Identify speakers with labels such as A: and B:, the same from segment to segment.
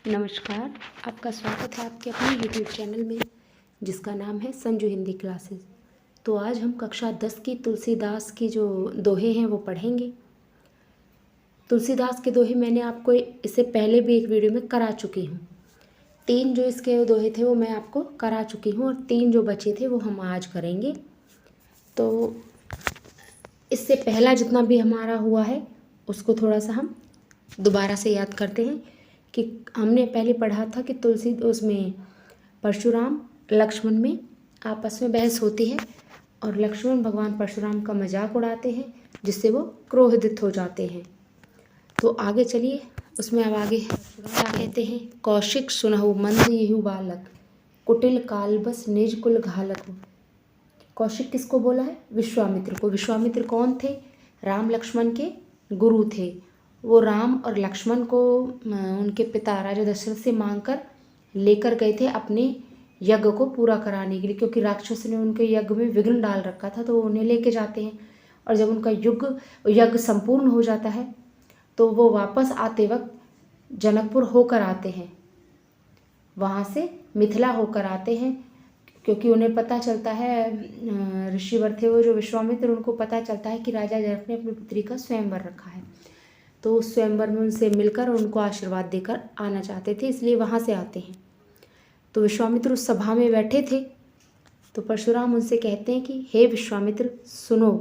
A: नमस्कार। आपका स्वागत है आपके अपने YouTube चैनल में जिसका नाम है संजू हिंदी क्लासेस। तो आज हम कक्षा 10 की तुलसीदास की जो दोहे हैं वो पढ़ेंगे। तुलसीदास के दोहे मैंने आपको इससे पहले भी एक वीडियो में करा चुकी हूँ। 3 जो इसके दोहे थे वो मैं आपको करा चुकी हूँ और 3 जो बचे थे वो हम आज करेंगे। तो इससे पहला जितना भी हमारा हुआ है उसको थोड़ा सा हम दोबारा से याद करते हैं कि हमने पहले पढ़ा था कि तुलसी उसमें परशुराम लक्ष्मण में आपस में बहस होती है और लक्ष्मण भगवान परशुराम का मजाक उड़ाते हैं जिससे वो क्रोधित हो जाते हैं। तो आगे चलिए उसमें अब आगे क्या कहते हैं। कौशिक सुनहु मंद येहु बालक, कुटिल कालबस निज कुल घालक। कौशिक किसको बोला है? विश्वामित्र को। विश्वामित्र कौन थे? राम लक्ष्मण के गुरु थे। वो राम और लक्ष्मण को उनके पिता राजा दशरथ से मांगकर लेकर गए थे अपने यज्ञ को पूरा कराने के लिए, क्योंकि राक्षस ने उनके यज्ञ में विघ्न डाल रखा था। तो उन्हें लेके जाते हैं और जब उनका यज्ञ संपूर्ण हो जाता है तो वो वापस आते वक्त जनकपुर होकर आते हैं, वहाँ से मिथिला होकर आते हैं, क्योंकि उन्हें पता चलता है, ऋषिवर थे वो जो विश्वामित्र, उनको पता चलता है कि राजा जनक ने अपनी पुत्री का स्वयंवर रखा है। तो उस स्वयंवर में उनसे मिलकर उनको आशीर्वाद देकर आना चाहते थे, इसलिए वहाँ से आते हैं। तो विश्वामित्र उस सभा में बैठे थे तो परशुराम उनसे कहते हैं कि हे विश्वामित्र सुनो,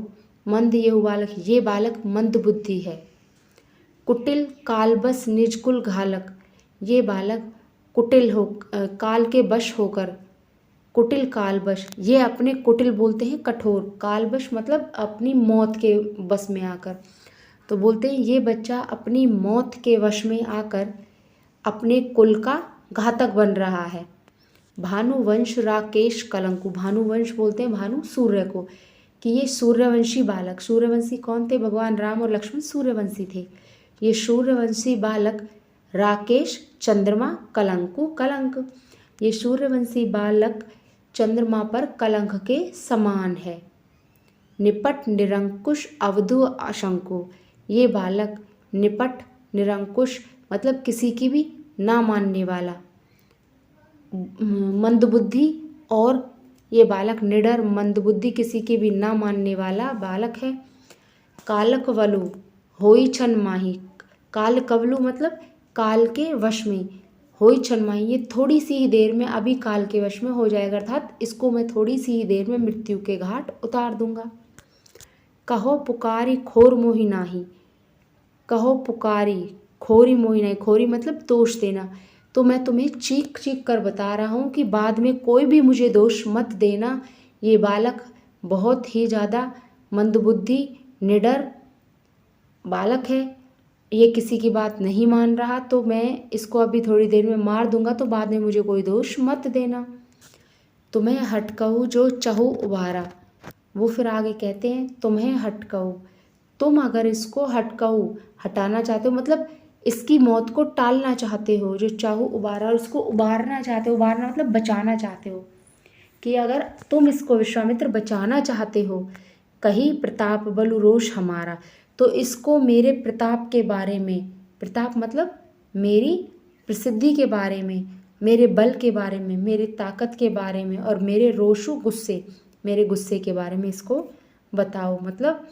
A: मंद येहु बालक, ये बालक मंद बुद्धि है। कुटिल कालबस निजकुल घालक, ये बालक कुटिल हो काल के वश होकर, कुटिल कालवश, ये अपने कुटिल बोलते हैं कठोर, कालवश मतलब अपनी मौत के बस में आकर। तो बोलते हैं ये बच्चा अपनी मौत के वश में आकर अपने कुल का घातक बन रहा है। भानुवंश राकेश कलंकु, भानुवंश बोलते हैं भानु सूर्य को, कि ये सूर्यवंशी बालक, सूर्यवंशी कौन थे? भगवान राम और लक्ष्मण सूर्यवंशी थे। ये सूर्यवंशी बालक राकेश चंद्रमा कलंकु कलंक, ये सूर्यवंशी बालक चंद्रमा पर कलंक के समान है। निपट निरंकुश अवधु आशंकु, ये बालक निपट निरंकुश मतलब किसी की भी ना मानने वाला, मंदबुद्धि, और ये बालक निडर मंदबुद्धि किसी की भी ना मानने वाला बालक है। कालक वलु होई छन माही, काल कवलु मतलब काल के वश में, होई छन माही ये थोड़ी सी ही देर में अभी काल के वश में हो जाएगा, अर्थात इसको मैं थोड़ी सी ही देर में मृत्यु के घाट उतार दूंगा। कहो पुकारी खोर मोहि नाही, कहो पुकारी खोरी मोहि नहीं, खोरी मतलब दोष देना। तो मैं तुम्हें चीख चीख कर बता रहा हूँ कि बाद में कोई भी मुझे दोष मत देना। ये बालक बहुत ही ज़्यादा मंदबुद्धि निडर बालक है, ये किसी की बात नहीं मान रहा, तो मैं इसको अभी थोड़ी देर में मार दूंगा, तो बाद में मुझे कोई दोष मत देना। तुम्हें हटकहु जो चहु उबारा, वो फिर आगे कहते हैं तुम्हें हटकहु, तुम अगर इसको हटकहु हटाना चाहते हो मतलब इसकी मौत को टालना चाहते हो, जो चाहू उबारा उसको उबारना चाहते हो, उबारना मतलब बचाना चाहते हो, कि अगर तुम इसको विश्वामित्र बचाना चाहते हो, कहीं प्रताप बलु रोष हमारा, तो इसको मेरे प्रताप के बारे में, प्रताप मतलब मेरी प्रसिद्धि के बारे में, मेरे बल के बारे में, मेरी ताकत के बारे में, और मेरे रोषु गुस्से, मेरे गुस्से के बारे में इसको बताओ। मतलब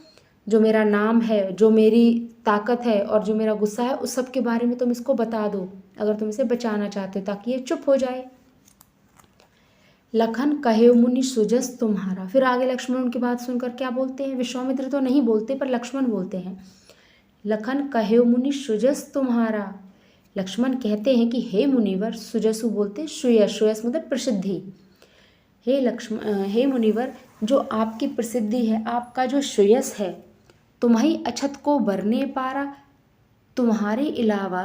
A: जो मेरा नाम है, जो मेरी ताकत है और जो मेरा गुस्सा है, उस सब के बारे में तुम इसको बता दो अगर तुम इसे बचाना चाहते हो, ताकि ये चुप हो जाए। लखन कहे मुनि सुजस तुम्हारा, फिर आगे लक्ष्मण उनकी बात सुनकर क्या बोलते हैं? विश्वामित्र तो नहीं बोलते पर लक्ष्मण बोलते हैं। लखन कहे मुनि सुजस तुम्हारा, लक्ष्मण कहते हैं कि हे मुनिवर, सुजसु बोलते श्रेयस, श्रेयस मतलब प्रसिद्धि। हे लक्ष्मण, हे मुनिवर, जो आपकी प्रसिद्धि है, आपका जो श्रेयस है, तुम्हारी अछत को बरने पारा, तुम्हारे अलावा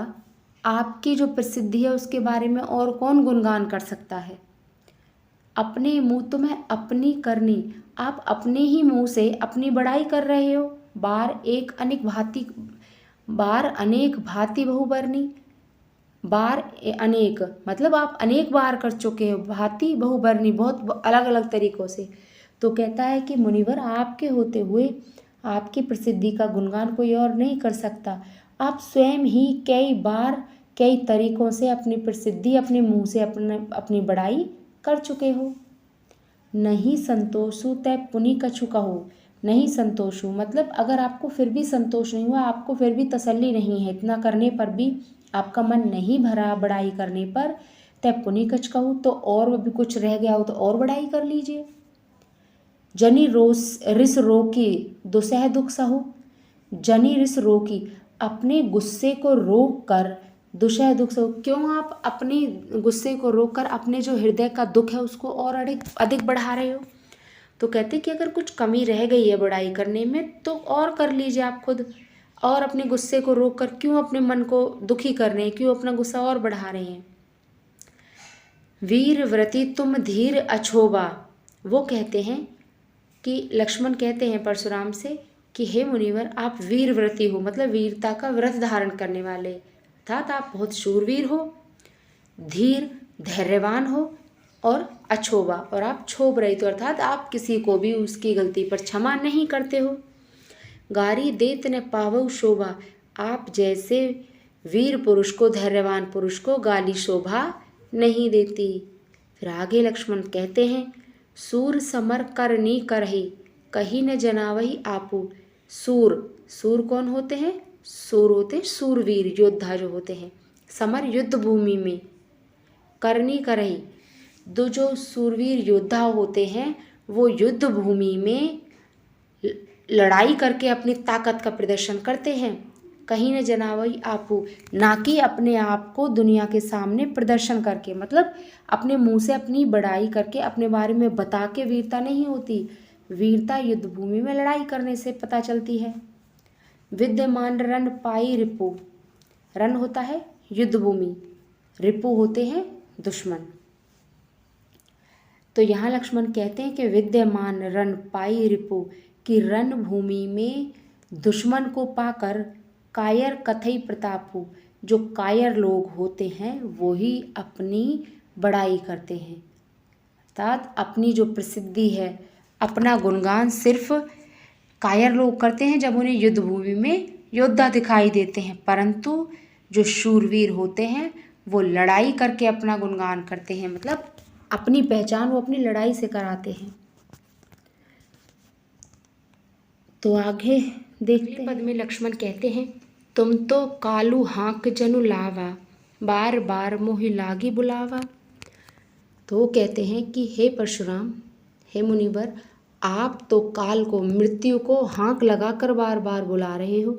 A: आपकी जो प्रसिद्धि है उसके बारे में और कौन गुणगान कर सकता है। अपने मुँह तुम्हें अपनी करनी, आप अपने ही मुँह से अपनी बड़ाई कर रहे हो। बार अनेक भांति बहुबरनी, बार अनेक मतलब आप अनेक बार कर चुके हो, भांति बहुबरनी बहुत अलग अलग तरीक़ों से। तो कहता है कि मुनिवर, आपके होते हुए आपकी प्रसिद्धि का गुणगान कोई और नहीं कर सकता। आप स्वयं ही कई बार कई तरीकों से अपनी प्रसिद्धि अपने मुंह से अपनी बड़ाई कर चुके हो। नहीं संतोषु तय पुनि कछु कहो। नहीं संतोषु मतलब अगर आपको फिर भी संतोष नहीं हुआ, आपको फिर भी तसल्ली नहीं है, इतना करने पर भी आपका मन नहीं भरा बड़ाई करने पर, तय पुनि कछ कहूँ, तो और भी कुछ रह गया हो तो और बड़ाई कर लीजिए। जनी रोस रिस रोकी दुसह दुख सहु। जनी रिस रोकी अपने गुस्से को रोक कर दुसह दुख सहु। क्यों आप अपने गुस्से को रोक कर अपने जो हृदय का दुख है उसको और अधिक बढ़ा रहे हो। तो कहते कि अगर कुछ कमी रह गई है बड़ाई करने में तो और कर लीजिए आप खुद, और अपने गुस्से को रोक कर क्यों अपने मन को दुखी कर रहे हैं, क्यों अपना गुस्सा और बढ़ा रहे हैं। वीर व्रति तुम धीर अछोबा। वो कहते हैं कि लक्ष्मण कहते हैं परशुराम से कि हे मुनिवर आप वीर व्रति हो, मतलब वीरता का व्रत धारण करने वाले, अर्थात आप बहुत शूरवीर हो, धीर धैर्यवान हो, और अछोबा और आप क्षोभ रहित हो, अर्थात आप किसी को भी उसकी गलती पर क्षमा नहीं करते हो। गारी देत न पावो शोभा। आप जैसे वीर पुरुष को, धैर्यवान पुरुष को गाली शोभा नहीं देती। फिर आगे लक्ष्मण कहते हैं सूर समर करनी करही कहीं न जनावही आपू। सूर कौन होते हैं? सूर होते सूरवीर योद्धा जो होते हैं समर युद्ध भूमि में, करनी करही जो सूरवीर योद्धा होते हैं वो युद्ध भूमि में लड़ाई करके अपनी ताकत का प्रदर्शन करते हैं। कहीं न जनावई आपू, ना कि अपने आप को दुनिया के सामने प्रदर्शन करके, मतलब अपने मुंह से अपनी बड़ाई करके अपने बारे में बता के वीरता नहीं होती। वीरता युद्ध भूमि में लड़ाई करने से पता चलती है। विद्यमान रण पाई रिपु। रण होता है युद्ध भूमि, रिपु होते हैं दुश्मन। तो यहाँ लक्ष्मण कहते हैं कि विद्यमान रण पाई रिपु, कि रण भूमि में दुश्मन को पाकर कायर कथई प्रतापु, जो कायर लोग होते हैं वो ही अपनी बड़ाई करते हैं, अर्थात अपनी जो प्रसिद्धि है, अपना गुणगान सिर्फ कायर लोग करते हैं जब उन्हें युद्ध भूमि में योद्धा दिखाई देते हैं, परंतु जो शूरवीर होते हैं वो लड़ाई करके अपना गुणगान करते हैं, मतलब अपनी पहचान वो अपनी लड़ाई से कराते हैं। तो आगे देखते पद में लक्ष्मण कहते हैं तुम तो कालू हाँक जनु लावा, बार बार मोहि लागी बुलावा। तो वो कहते हैं कि हे परशुराम, हे मुनिवर, आप तो काल को, मृत्यु को हाँक लगाकर बार बार बुला रहे हो।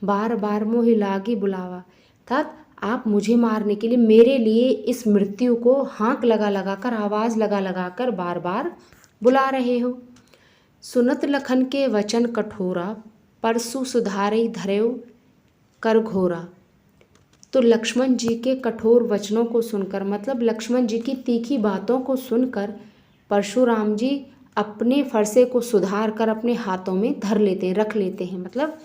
A: बार बार मोहि लागी बुलावा, अर्थात आप मुझे मारने के लिए, मेरे लिए इस मृत्यु को हाँक लगा कर, आवाज़ लगा कर बार बार बुला रहे हो। सुनत लखन के वचन कठोरा, परसु सुधारई धरेऊ कर घोरा। तो लक्ष्मण जी के कठोर वचनों को सुनकर, मतलब लक्ष्मण जी की तीखी बातों को सुनकर परशुराम जी अपने फरसे को सुधार कर अपने हाथों में धर लेते हैं, रख लेते हैं, मतलब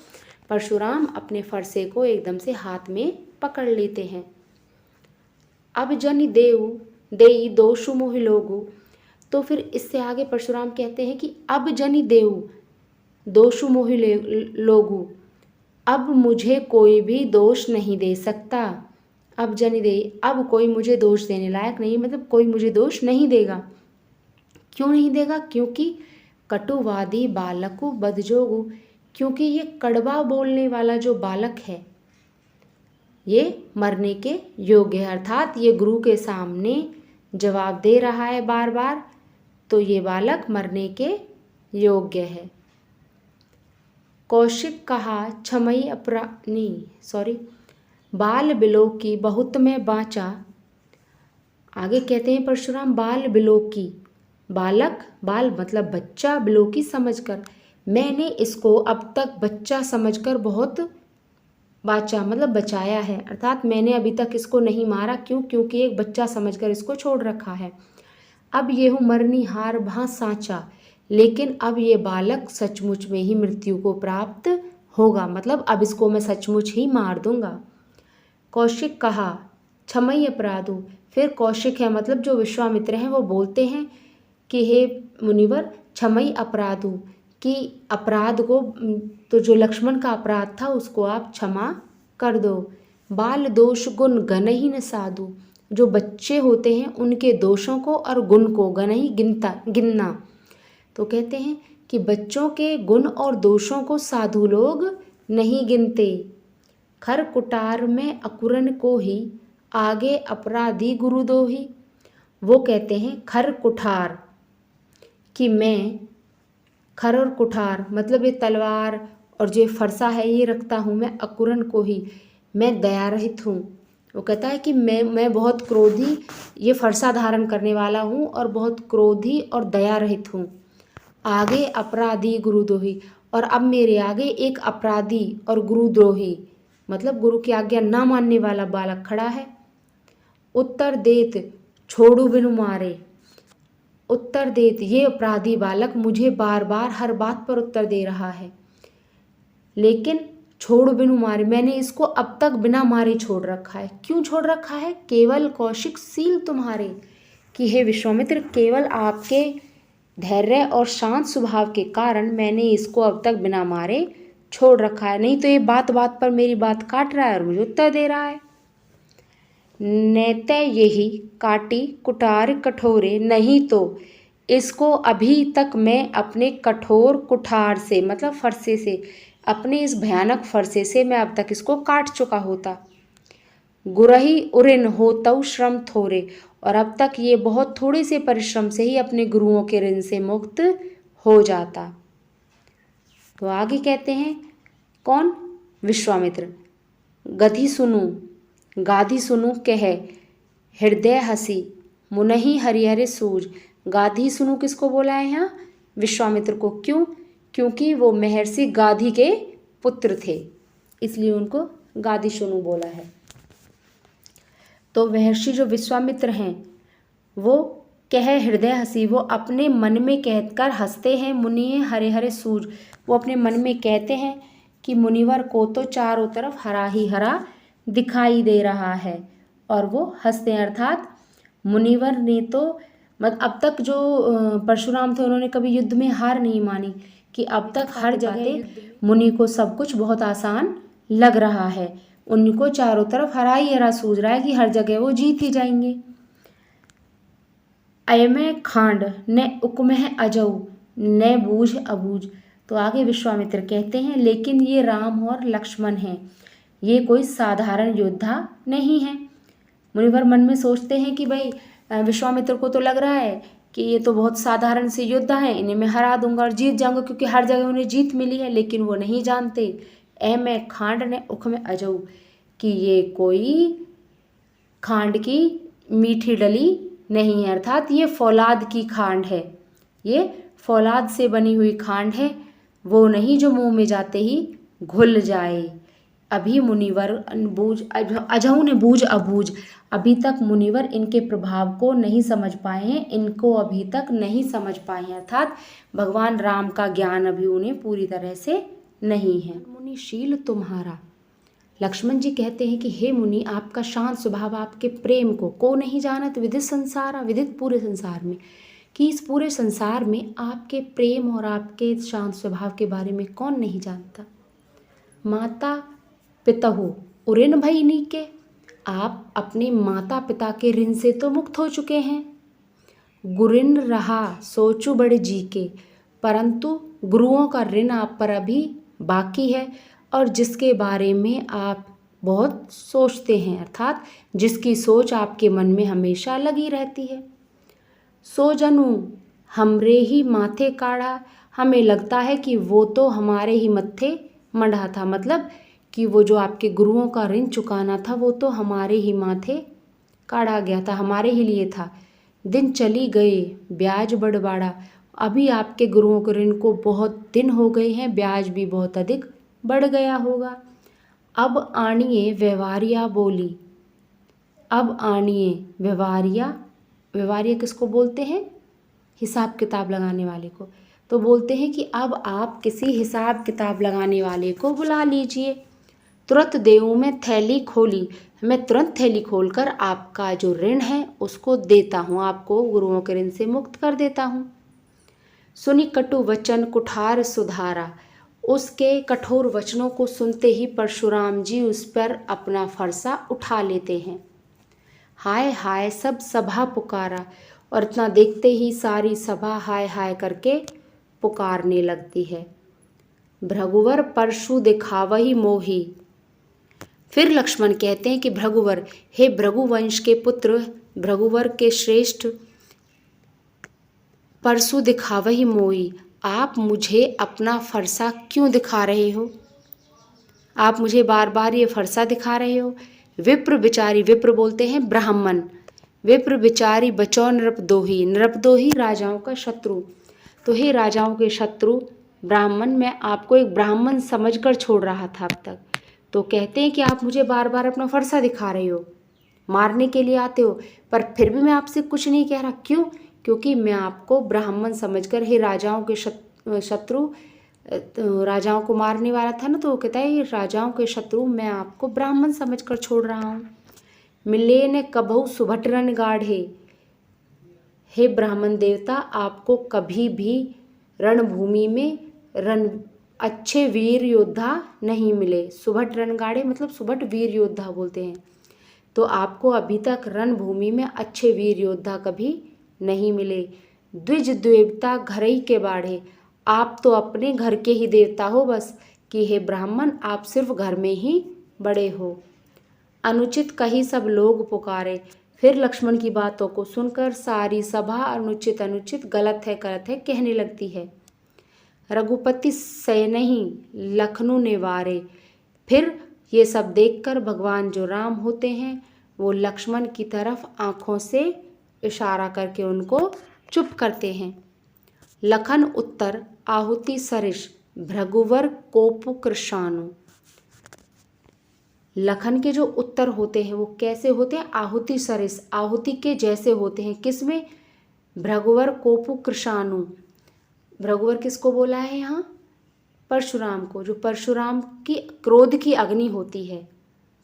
A: परशुराम अपने फरसे को एकदम से हाथ में पकड़ लेते हैं। अब जन देऊ देई दोषु मोहि लोगु। तो फिर इससे आगे परशुराम कहते हैं कि अब जनि देऊ दोषु मोहि लोगु, अब मुझे कोई भी दोष नहीं दे सकता। अब जनि दे, अब कोई मुझे दोष देने लायक नहीं, मतलब कोई मुझे दोष नहीं देगा। क्यों नहीं देगा? क्योंकि कटुवादी बालकु बदजोगु, क्योंकि ये कड़वा बोलने वाला जो बालक है ये मरने के योग्य है, अर्थात ये गुरु के सामने जवाब दे रहा है बार बार, तो ये बालक मरने के योग्य है। कौशिक कहा छमई बाल बिलोकी बहुत में बाँचा। आगे कहते हैं परशुराम बाल बिलोकी, बालक, बाल मतलब बच्चा, बिलोकी समझकर, मैंने इसको अब तक बच्चा समझकर बहुत बाँचा, मतलब बचाया है, अर्थात मैंने अभी तक इसको नहीं मारा। क्यों? क्योंकि एक बच्चा समझकर इसको छोड़ रखा है। अब ये हूँ मरनी हार भा साँचा, लेकिन अब ये बालक सचमुच में ही मृत्यु को प्राप्त होगा, मतलब अब इसको मैं सचमुच ही मार दूंगा। कौशिक कहा क्षमई अपराधु, फिर कौशिक है मतलब जो विश्वामित्र हैं वो बोलते हैं कि हे मुनिवर क्षमई अपराधु, कि अपराध को, तो जो लक्ष्मण का अपराध था उसको आप क्षमा कर दो। बाल दोष गुण गनहि न साधु, जो बच्चे होते हैं उनके दोषों को और गुण को गनहि गिनना। तो कहते हैं कि बच्चों के गुण और दोषों को साधु लोग नहीं गिनते। खर कुटार में अकुरन को ही, आगे अपराधी गुरु दोही। वो कहते हैं खर कुठार, कि मैं खर और कुठार मतलब ये तलवार और जो फरसा है ये रखता हूँ मैं, अकुरन को ही, मैं दया रहित हूँ। वो कहता है कि मैं बहुत क्रोधी, ये फरसा धारण करने वाला हूँ और बहुत क्रोधी और दया रहित हूँ। आगे अपराधी गुरुद्रोही, और अब मेरे आगे एक अपराधी और गुरुद्रोही मतलब गुरु की आज्ञा ना मानने वाला बालक खड़ा है। उत्तर देत छोड़ू बिनु मारे, उत्तर देत ये अपराधी बालक मुझे बार बार हर बात पर उत्तर दे रहा है, लेकिन छोड़ बिनु मारे, मैंने इसको अब तक बिना मारे छोड़ रखा है। क्यों छोड़ रखा है? केवल कौशिक सील तुम्हारे, कि हे विश्वामित्र केवल आपके धैर्य और शांत स्वभाव के कारण मैंने इसको अब तक बिना मारे छोड़ रखा है, नहीं तो ये बात बात पर मेरी बात काट रहा है और मुझे उत्तर दे रहा है। नैते यही काटी कुटार कठोरे, नहीं तो इसको अभी तक मैं अपने कठोर कुठार से मतलब फरसे से, अपने इस भयानक फरसे से मैं अब तक इसको काट चुका होता। गुरही उरिन होतउ श्रम थोरे, और अब तक ये बहुत थोड़े से परिश्रम से ही अपने गुरुओं के ऋण से मुक्त हो जाता। तो आगे कहते हैं कौन? विश्वामित्र। गधी सुनु गाधी सुनु कहे, हृदय हसी मुनहि हरिहर सूज। गाधी सुनु किसको बोला है यहाँ? विश्वामित्र को। क्यों? क्योंकि वो महर्षि गाधी के पुत्र थे, इसलिए उनको गाधी सुनु बोला है। तो महर्षि जो विश्वामित्र हैं वो कह हृदय हसी, वो अपने मन में कहकर हंसते हैं। मुनि हरे हरे सूज, वो अपने मन में कहते हैं कि मुनिवर को तो चारों तरफ हरा ही हरा दिखाई दे रहा है, और वो हंसते हैं। अर्थात मुनिवर ने तो अब तक जो परशुराम थे उन्होंने कभी युद्ध में हार नहीं मानी, कि अब तक हर जगह मुनि को सब कुछ बहुत आसान लग रहा है, उनको चारों तरफ हरा ही हरा सूझ रहा है कि हर जगह वो जीत ही जाएंगे। अयमय खांड न उकमह अजऊ न बूझ अबूझ। तो आगे विश्वामित्र कहते हैं लेकिन ये राम और लक्ष्मण हैं, ये कोई साधारण योद्धा नहीं है। मुनिवर मन में सोचते हैं कि भाई विश्वामित्र को तो लग रहा है कि ये तो बहुत साधारण से योद्धा हैं, इन्हें मैं हरा दूंगा और जीत जाऊंगा, क्योंकि हर जगह उन्हें जीत मिली है। लेकिन वो नहीं जानते मैं खांड ने उख में अजऊ, कि ये कोई खांड की मीठी डली नहीं है, अर्थात ये फौलाद की खांड है, ये फौलाद से बनी हुई खांड है, वो नहीं जो मुंह में जाते ही घुल जाए। अभी मुनिवर बूझ अजहू ने बूझ अबूझ, अभी तक मुनिवर इनके प्रभाव को नहीं समझ पाए हैं, इनको अभी तक नहीं समझ पाए हैं, अर्थात भगवान राम का ज्ञान अभी उन्हें पूरी तरह से नहीं है। मुनिशील तुम्हारा, लक्ष्मण जी कहते हैं कि हे मुनि आपका शांत स्वभाव, आपके प्रेम को नहीं जानत विदित संसार, विदित पूरे संसार में, कि इस पूरे संसार में आपके प्रेम और आपके शांत स्वभाव के बारे में कौन नहीं जानता। माता पितहु उऋण भई नीके, आप अपने माता पिता के ऋण से तो मुक्त हो चुके हैं। गुरिन रहा सोचू बड़े जी के, परंतु गुरुओं का ऋण आप पर अभी बाकी है, और जिसके बारे में आप बहुत सोचते हैं, अर्थात जिसकी सोच आपके मन में हमेशा लगी रहती है। सो जनू हमरे ही माथे काढ़ा, हमें लगता है कि वो तो हमारे ही मत्थे मढ़ा था, मतलब कि वो जो आपके गुरुओं का ऋण चुकाना था वो तो हमारे ही माथे काढ़ा गया था, हमारे ही लिए था। दिन चली गए ब्याज बढ़, अभी आपके गुरुओं के ऋण को बहुत दिन हो गए हैं, ब्याज भी बहुत अधिक बढ़ गया होगा। अब आनिए व्यवहारिया बोली, अब आनिए व्यवहारिया, व्यवहारिया किसको बोलते हैं? हिसाब किताब लगाने वाले को। तो बोलते हैं कि अब आप किसी हिसाब किताब लगाने वाले को बुला लीजिए। तुरंत देऊँ मैं थैली खोली, मैं तुरंत थैली खोलकर आपका जो ऋण है उसको देता हूँ, आपको गुरुओं के ऋण से मुक्त कर देता हूँ। सुनी कटु वचन कुठार सुधारा, उसके कठोर वचनों को सुनते ही परशुराम जी उस पर अपना फरसा उठा लेते हैं। हाय हाय सब सभा पुकारा, और इतना देखते ही सारी सभा हाय हाय करके पुकारने लगती है। भृगुवर परशु दिखावही मोही। फिर लक्ष्मण कहते हैं कि भृगुवर, हे भृगुवंश के पुत्र, भृगुवर के श्रेष्ठ परशु दिखावही मोही, आप मुझे अपना फरसा क्यों दिखा रहे हो? आप मुझे बार बार ये फरसा दिखा रहे हो। विप्र बिचारी, विप्र बोलते हैं ब्राह्मण, विप्र बिचारी बचौ नृपदोही, नृपदोही राजाओं का शत्रु। तो हे राजाओं के शत्रु ब्राह्मण, मैं आपको एक ब्राह्मण समझकर छोड़ रहा था अब तक। तो कहते हैं कि आप मुझे बार बार अपना फरसा दिखा रहे हो, मारने के लिए आते हो, पर फिर भी मैं आपसे कुछ नहीं कह रहा। क्यों? क्योंकि मैं आपको ब्राह्मण समझकर, हे राजाओं के शत्रु, राजाओं को मारने वाला था ना, तो वो कहता है ये राजाओं के शत्रु, मैं आपको ब्राह्मण समझकर छोड़ रहा हूँ। मिले ने कबहु सुभट रन गाढ़े, हे ब्राह्मण देवता, आपको कभी भी रणभूमि में अच्छे वीर योद्धा नहीं मिले। सुभट रणगाड़े मतलब सुभट वीर योद्धा बोलते हैं। तो आपको अभी तक रणभूमि में अच्छे वीर योद्धा कभी नहीं मिले। द्विज देवता घर ही के बाढ़े, आप तो अपने घर के ही देवता हो बस, कि हे ब्राह्मण आप सिर्फ घर में ही बड़े हो। अनुचित कही सब लोग पुकारे। फिर लक्ष्मण की बातों को सुनकर सारी सभा अनुचित अनुचित, गलत है कहने लगती है। रघुपति सैनहि लखनऊ निवारे। फिर ये सब देखकर भगवान जो राम होते हैं वो लक्ष्मण की तरफ आँखों से इशारा करके उनको चुप करते हैं। लखन उत्तर आहुति सरिष, भृगुवर कोप कृशानु। लखन के जो उत्तर होते हैं वो कैसे होते हैं? आहुति सरिष, आहुति के जैसे होते हैं। किसमें? भृगुवर कोप कृशानु। भृगुवर किसको बोला है यहाँ? परशुराम को, जो परशुराम की क्रोध की अग्नि होती है।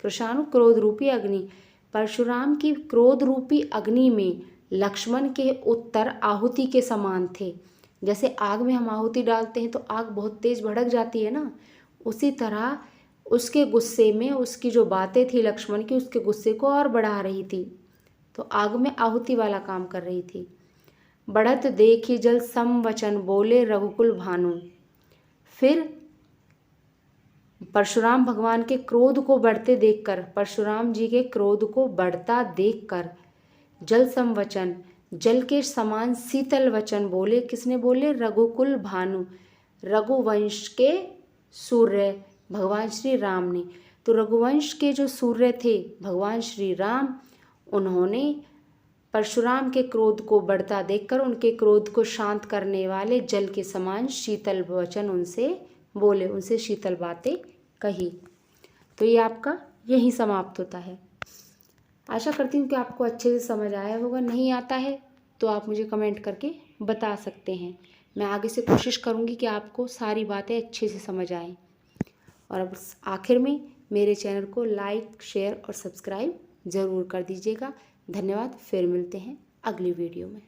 A: कृशानु क्रोध रूपी अग्नि। परशुराम की क्रोध रूपी अग्नि में लक्ष्मण के उत्तर आहुति के समान थे। जैसे आग में हम आहुति डालते हैं तो आग बहुत तेज भड़क जाती है ना, उसी तरह उसके गुस्से में उसकी जो बातें थी लक्ष्मण की, उसके गुस्से को और बढ़ा रही थी। तो आग में आहुति वाला काम कर रही थी। बढ़त देखी जल सम वचन बोले रघुकुल भानु। फिर परशुराम भगवान के क्रोध को बढ़ते देखकर, परशुराम जी के क्रोध को बढ़ता देखकर जल सम वचन, जल के समान शीतल वचन बोले। किसने बोले? रघुकुल भानु, रघुवंश के सूर्य भगवान श्री राम ने। तो रघुवंश के जो सूर्य थे भगवान श्री राम, उन्होंने परशुराम के क्रोध को बढ़ता देखकर उनके क्रोध को शांत करने वाले जल के समान शीतल वचन उनसे बोले, उनसे शीतल बातें कही। तो ये आपका यही समाप्त होता है। आशा करती हूँ कि आपको अच्छे से समझ आया होगा। नहीं आता है तो आप मुझे कमेंट करके बता सकते हैं। मैं आगे से कोशिश करूँगी कि आपको सारी बातें अच्छे से समझ आएँ। और अब आखिर में मेरे चैनल को लाइक, शेयर और सब्सक्राइब ज़रूर कर दीजिएगा। धन्यवाद। फिर मिलते हैं अगली वीडियो में।